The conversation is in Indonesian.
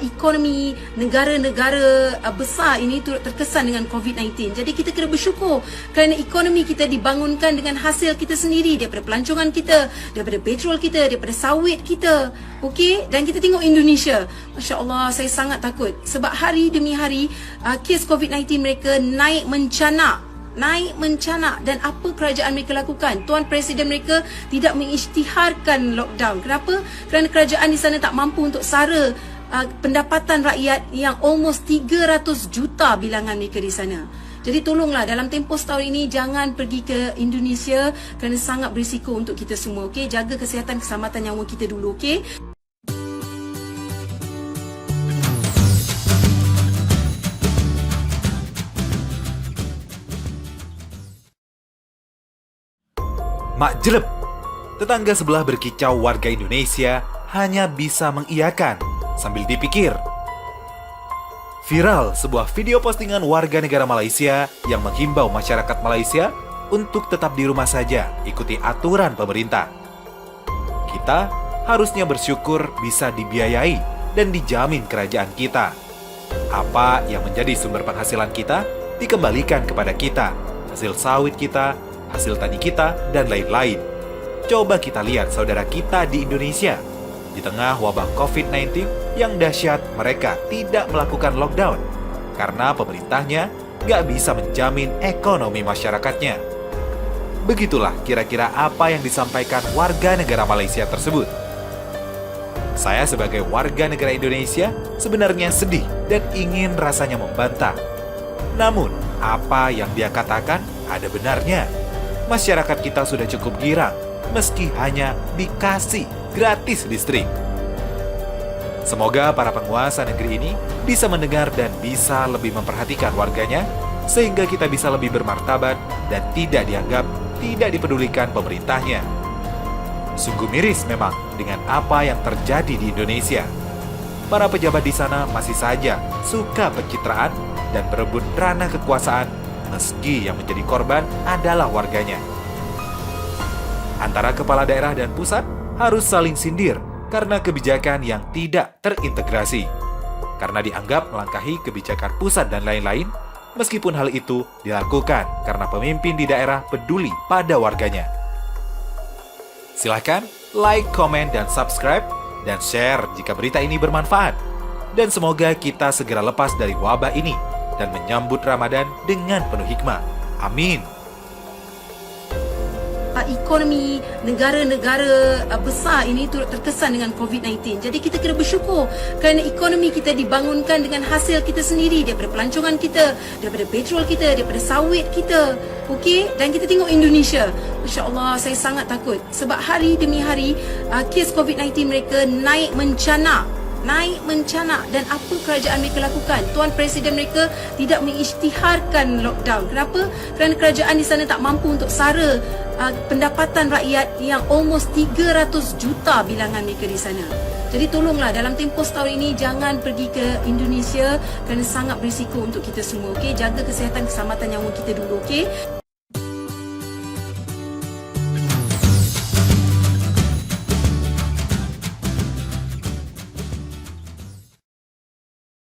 ekonomi negara-negara besar ini turut terkesan dengan COVID-19. Jadi kita kena bersyukur kerana ekonomi kita dibangunkan dengan hasil kita sendiri, daripada pelancongan kita, daripada petrol kita, daripada sawit kita. Okey, dan kita tengok Indonesia. Masya Allah, saya sangat takut sebab hari demi hari kes COVID-19 mereka naik mencanak. Dan apa kerajaan mereka lakukan? Tuan Presiden mereka tidak mengisytiharkan lockdown. Kenapa? Kerana kerajaan di sana tak mampu untuk sara pendapatan rakyat yang almost 300 juta bilangan mereka di sana. Jadi tolonglah dalam tempoh setahun ini jangan pergi ke Indonesia kerana sangat berisiko untuk kita semua. Okey, jaga kesihatan keselamatan nyawa kita dulu. Okey. Mak jelep, tetangga sebelah berkicau warga Indonesia hanya bisa mengiyakan sambil dipikir. Viral sebuah video postingan warga negara Malaysia yang menghimbau masyarakat Malaysia untuk tetap di rumah saja, ikuti aturan pemerintah. Kita harusnya bersyukur bisa dibiayai dan dijamin kerajaan kita. Apa yang menjadi sumber penghasilan kita dikembalikan kepada kita, hasil sawit kita, hasil tani kita, dan lain-lain. Coba kita lihat saudara kita di Indonesia. Di tengah wabah COVID-19 yang dahsyat, mereka tidak melakukan lockdown karena pemerintahnya nggak bisa menjamin ekonomi masyarakatnya. Begitulah kira-kira apa yang disampaikan warga negara Malaysia tersebut. Saya sebagai warga negara Indonesia sebenarnya sedih dan ingin rasanya membantah. Namun, apa yang dia katakan ada benarnya. Masyarakat kita sudah cukup girang meski hanya dikasih gratis listrik. Semoga para penguasa negeri ini bisa mendengar dan bisa lebih memperhatikan warganya sehingga kita bisa lebih bermartabat dan tidak dianggap tidak dipedulikan pemerintahnya. Sungguh miris memang dengan apa yang terjadi di Indonesia. Para pejabat di sana masih saja suka pencitraan dan berebut ranah kekuasaan meski yang menjadi korban adalah warganya. Antara kepala daerah dan pusat harus saling sindir karena kebijakan yang tidak terintegrasi. Karena dianggap melangkahi kebijakan pusat dan lain-lain, meskipun hal itu dilakukan karena pemimpin di daerah peduli pada warganya. Silahkan like, komen, dan subscribe, dan share jika berita ini bermanfaat. Dan semoga kita segera lepas dari wabah ini dan menyambut Ramadan dengan penuh hikmah. Amin. Ekonomi negara-negara besar ini turut terkesan dengan COVID-19. Jadi kita kena bersyukur kerana ekonomi kita dibangunkan dengan hasil kita sendiri, daripada pelancongan kita, daripada petrol kita, daripada sawit kita. Okey, dan kita tengok Indonesia. Masya Allah, saya sangat takut sebab hari demi hari kes COVID-19 mereka naik mencanak. Dan apa kerajaan mereka lakukan? Tuan Presiden mereka tidak mengisytiharkan lockdown. Kenapa? Kerana kerajaan di sana tak mampu untuk sara pendapatan rakyat yang almost 300 juta bilangan mereka di sana. Jadi tolonglah dalam tempoh setahun ini jangan pergi ke Indonesia kerana sangat berisiko untuk kita semua. Okey, jaga kesihatan keselamatan nyawa kita dulu. Okey.